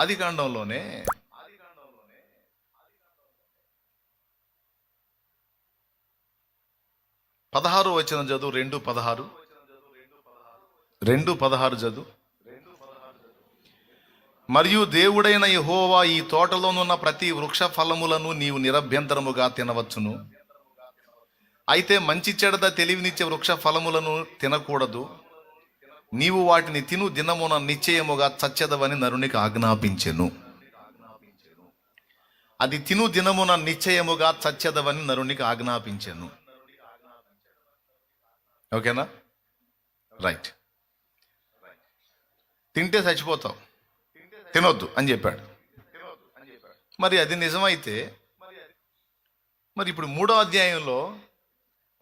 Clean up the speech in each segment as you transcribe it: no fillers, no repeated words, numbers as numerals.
ఆదికాండంలోనే 16 వచనం చదువు. 2:16 చదువు. మరియు దేవుడైన యెహోవా ఈ తోటలోనున్న ప్రతి వృక్ష ఫలములను నీవు నిరభ్యంతరముగా తినవచ్చును, అయితే మంచి చెడ్డ తెలివినిచ్చే వృక్ష ఫలములను తినకూడదు. నీవు వాటిని తిను దినమున నిశ్చయముగా చచ్చెదవని నరునికి ఆజ్ఞాపించెను. అది తిను దినమున నిశ్చయముగా చచ్చెదవని నరునికి ఆజ్ఞాపించెను. ఓకేనా? రైట్. తింటే చచ్చిపోతావు, తినొద్దు అని చెప్పాడు. మరి అది నిజమైతే మరి ఇప్పుడు 3వ అధ్యాయంలో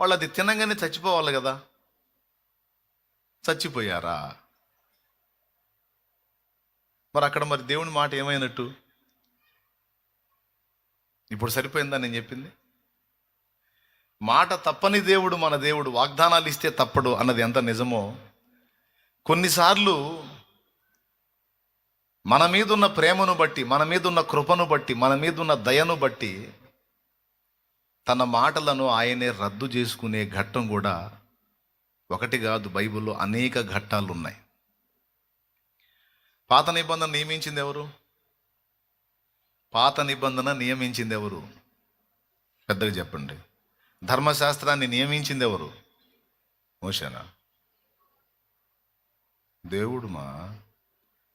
వాళ్ళు అది తినగానే చచ్చిపోవాలి కదా, చచ్చిపోయారా? మరి అక్కడ మరి దేవుని మాట ఏమైనట్టు? ఇప్పుడు సరిపోయిందా నేను చెప్పింది? మాట తప్పని దేవుడు మన దేవుడు, వాగ్దానాలు ఇస్తే తప్పడు అన్నది ఎంత నిజమో, కొన్నిసార్లు మన మీదున్న ప్రేమను బట్టి, మన మీదున్న కృపను బట్టి, మన మీదున్న దయను బట్టి తన మాటలను ఆయనే రద్దు చేసుకునే ఘట్టం కూడా ఒకటి కాదు, బైబిల్లో అనేక ఘట్టాలు ఉన్నాయి. పాత నిబంధన నియమించింది ఎవరు? పాత నిబంధన నియమించింది ఎవరు? పెద్దగా చెప్పండి. ధర్మశాస్త్రాన్ని నియమించింది ఎవరు? మోషేనా?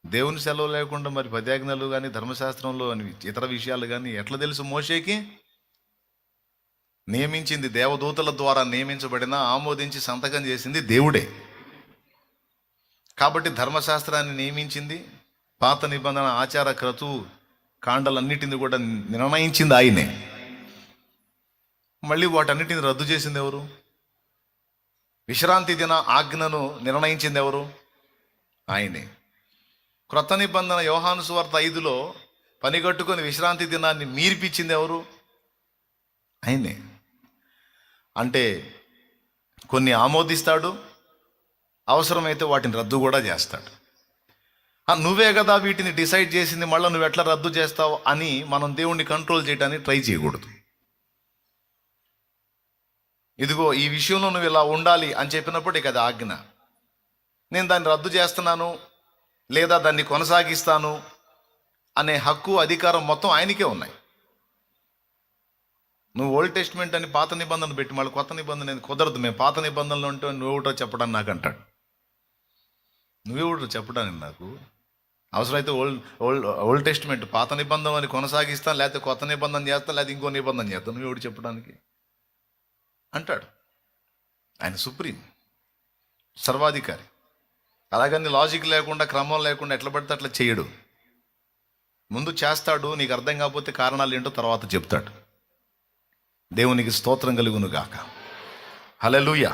దేవుని సెలవు లేకుండా మరి 10 ఆజ్ఞలు కానీ ధర్మశాస్త్రంలో ఇతర విషయాలు కానీ ఎట్లా తెలుసు మోషేకి? నియమించింది దేవదూతల ద్వారా నియమించబడిన, ఆమోదించి సంతకం చేసింది దేవుడే. కాబట్టి ధర్మశాస్త్రాన్ని నియమించింది, పాత నిబంధన ఆచార క్రతువు కాండలన్నిటిని కూడా నిర్ణయించింది ఆయనే. మళ్ళీ వాటన్నిటిని రద్దు చేసింది ఎవరు? విశ్రాంతి దిన ఆజ్ఞను నిర్ణయించింది ఎవరు? ఆయనే. క్రొత్త నిబంధన యోహాను సువార్త 5లో పనిగట్టుకొని విశ్రాంతి దినాన్ని మీర్పించింది ఎవరు? ఆయనే. అంటే కొన్ని ఆమోదిస్తాడు, అవసరమైతే వాటిని రద్దు కూడా చేస్తాడు. నువ్వే కదా వీటిని డిసైడ్ చేసింది, మళ్ళీ నువ్వు ఎట్లా రద్దు చేస్తావు అని మనం దేవుణ్ణి కంట్రోల్ చేయడానికి ట్రై చేయకూడదు. ఇదిగో ఈ విషయంలో నువ్వు ఇలా ఉండాలి అని చెప్పినప్పుడు ఇక అది ఆజ్ఞ. నేను దాన్ని రద్దు చేస్తున్నాను లేదా దాన్ని కొనసాగిస్తాను అనే హక్కు, అధికారం మొత్తం ఆయనకే ఉన్నాయి. నువ్వు ఓల్డ్ టెస్ట్మెంట్ అని పాత నిబంధన పెట్టి మళ్ళీ కొత్త నిబంధన అనేది కుదరదు. మేము పాత నిబంధనలు ఉంటే నువ్వేమిటో చెప్పడానికి నాకు అంటాడు. నువ్వేమిటో చెప్పడానికి నాకు? అవసరమైతే ఓల్డ్ టెస్ట్మెంట్ పాత నిబంధన అని కొనసాగిస్తాను, లేకపోతే కొత్త నిబంధన చేస్తాను, లేకపోతే ఇంకో నిబంధన చేస్తాను, నువ్వేమిటి చెప్పడానికి అంటాడు. ఆయన సుప్రీం, సర్వాధికారి. అలాగని లాజిక్ లేకుండా, క్రమం లేకుండా ఎట్లా పడితే అట్లా చేయడు. ముందు చేస్తాడు, నీకు అర్థం కాకపోతే కారణాలు ఏంటో తర్వాత చెప్తాడు. దేవునికి స్తోత్రం కలుగును గాక. హల్లెలూయా.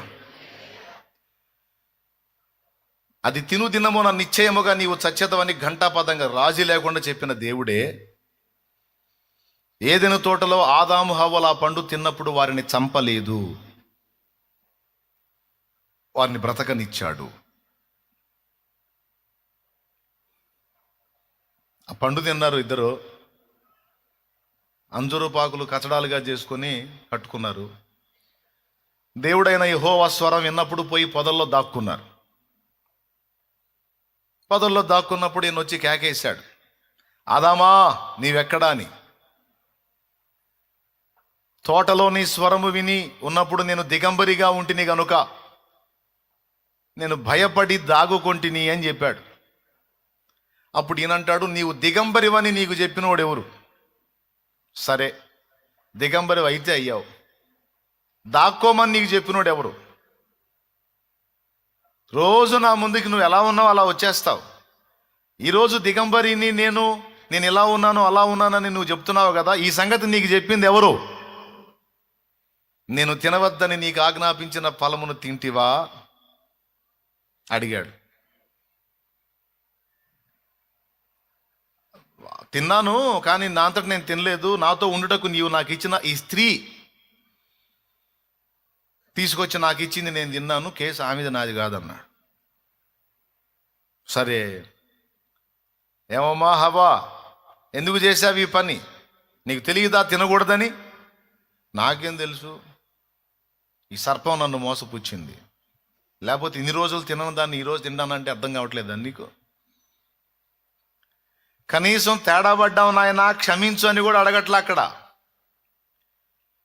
అది తిను దినమున నిశ్చయముగా నీవు చచ్చేదవని ఘంటాపదంగా రాజీ లేకుండా చెప్పిన దేవుడే ఏదెను తోటలో ఆదాము హవ్వలు ఆ పండు తిన్నప్పుడు వారిని చంపలేదు, వారిని బ్రతకనిచ్చాడు. ఆ పండు తిన్నారు ఇద్దరు, అంజూరు పాకులు కచడాలుగా చేసుకొని కట్టుకున్నారు. దేవుడైన యెహోవా స్వరం విన్నప్పుడు పోయి పొదల్లో దాక్కున్నారు. పొదల్లో దాక్కున్నప్పుడు ఈయన వచ్చి కేకేశాడు, ఆదామా నీవెక్కడా అని. తోటలో నీ స్వరము విని ఉన్నప్పుడు నేను దిగంబరిగా ఉంటిని గనుక నేను భయపడి దాగుకొంటిని అని చెప్పాడు. అప్పుడు ఈయనంటాడు, నీవు దిగంబరివని నీకు చెప్పినోడు ఎవరు? సరే దిగంబరి అయితే అయ్యావు, దాక్కోమని నీకు చెప్పినోడు ఎవరు? రోజు నా ముందుకి నువ్వు ఎలా ఉన్నావు అలా వచ్చేస్తావు. ఈరోజు దిగంబరిని నేను ఇలా ఉన్నాను అలా ఉన్నానని నువ్వు చెప్తున్నావు కదా, ఈ సంగతి నీకు చెప్పింది ఎవరు? నేను తినవద్దని నీకు ఆజ్ఞాపించిన ఫలమును తింటివా అడిగాడు. తిన్నాను, కానీ నా అంతట నేను తినలేదు, నాతో ఉండుటకు నీవు నాకు ఇచ్చిన ఈ స్త్రీ తీసుకొచ్చి నాకు ఇచ్చింది నేను తిన్నాను, కేసు ఆమెది నాది కాదన్నాడు. సరే ఏమమ్మా హవ్వా, ఎందుకు చేశావు ఈ పని? నీకు తెలియదా తినకూడదని? నాకేం తెలుసు, ఈ సర్పం నన్ను మోసపుచ్చింది. లేకపోతే ఇన్ని రోజులు తినను దాన్ని ఈరోజు తిన్నానంటే అర్థం కావట్లేదా నీకు? కనీసం తేడా పడ్డావు నాయనా, క్షమించు అని కూడా అడగట్లే అక్కడ.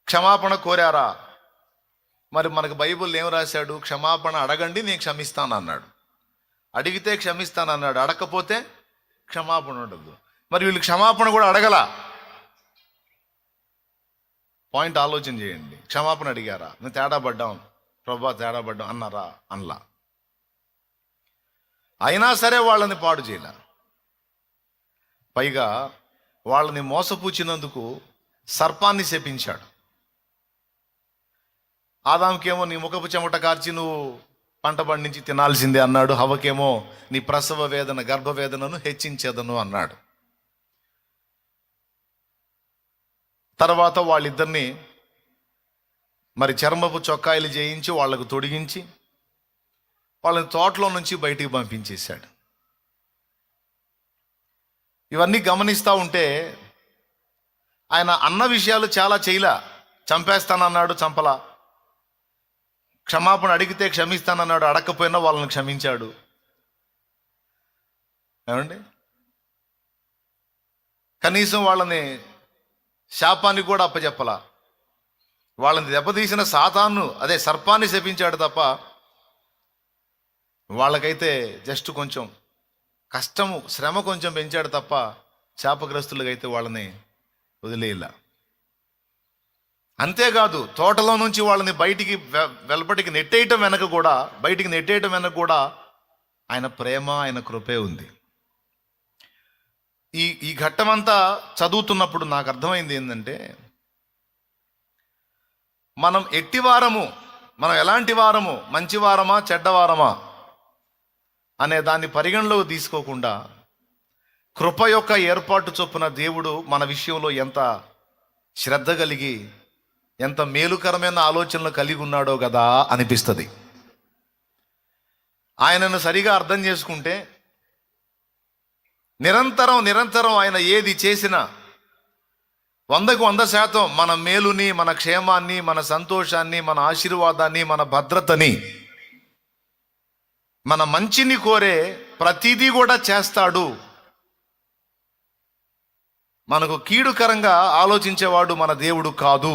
క్షమాపణ కోరారా? మరి మనకు బైబిల్ ఏం రాశాడు? క్షమాపణ అడగండి, నేను క్షమిస్తాను అన్నాడు. అడిగితే క్షమిస్తాను అన్నాడు, అడగకపోతే క్షమాపణ ఉండదు. మరి వీళ్ళు క్షమాపణ కూడా అడగలా. పాయింట్ ఆలోచన చేయండి. క్షమాపణ అడిగారా? నేను తేడా పడ్డాం ప్రభా, తేడా పడ్డాం అన్నారా? అనలా. అయినా సరే వాళ్ళని పాడు చేయలే. పైగా వాళ్ళని మోసపూచినందుకు సర్పాన్ని శపించాడు. ఆదాంకేమో నీ ముఖపు చెమట కార్చి నువ్వు పంట పండించి తినాల్సిందే అన్నాడు. హవ్వకేమో నీ ప్రసవ వేదన, గర్భవేదనను హెచ్చించేదను అన్నాడు. తర్వాత వాళ్ళిద్దరిని మరి చర్మపు చొక్కాయిలు చేయించి వాళ్లకు తొడిగించి వాళ్ళని తోటలో నుంచి బయటికి పంపించేశాడు. ఇవన్నీ గమనిస్తూ ఉంటే ఆయన అన్న విషయాలు చాలా చేయలా. చంపేస్తానన్నాడు, చంపలా. క్షమాపణ అడిగితే క్షమిస్తానన్నాడు, అడగకపోయినా వాళ్ళని క్షమించాడు. ఏమండి, కనీసం వాళ్ళని శాపాన్ని కూడా అప్పచెప్పలా. వాళ్ళని దెబ్బతీసిన సాతాను, అదే సర్పాన్ని శపించాడు తప్ప వాళ్ళకైతే జస్ట్ కొంచెం కష్టము, శ్రమ కొంచెం పెంచాడు తప్ప శాపగ్రస్తులకైతే వాళ్ళని వదిలేయలా. అంతేకాదు, తోటలో నుంచి వాళ్ళని బయటికి వెలుపటికి నెట్టేయటం వెనక కూడా ఆయన ప్రేమ, ఆయన కృపే ఉంది. ఈ ఘట్టమంతా చదువుతున్నప్పుడు నాకు అర్థమైంది ఏంటంటే, మనం ఎట్టివారము, మనం ఎలాంటి వారము, మంచివారమా చెడ్డవారమా అనే దాన్ని పరిగణలోకి తీసుకోకుండా కృప యొక్క ఏర్పాటు చొప్పున దేవుడు మన విషయంలో ఎంత శ్రద్ధ కలిగి, ఎంత మేలుకరమైన ఆలోచనలు కలిగి ఉన్నాడో కదా అనిపిస్తుంది. ఆయనను సరిగా అర్థం చేసుకుంటే నిరంతరం ఆయన ఏది చేసినా 100% మన మేలుని, మన క్షేమాన్ని, మన సంతోషాన్ని, మన ఆశీర్వాదాన్ని, మన భద్రతని, మన మంచిని కోరే ప్రతిదీ కూడా చేస్తాడు. మనకు కీడుకరంగా ఆలోచించేవాడు మన దేవుడు కాదు.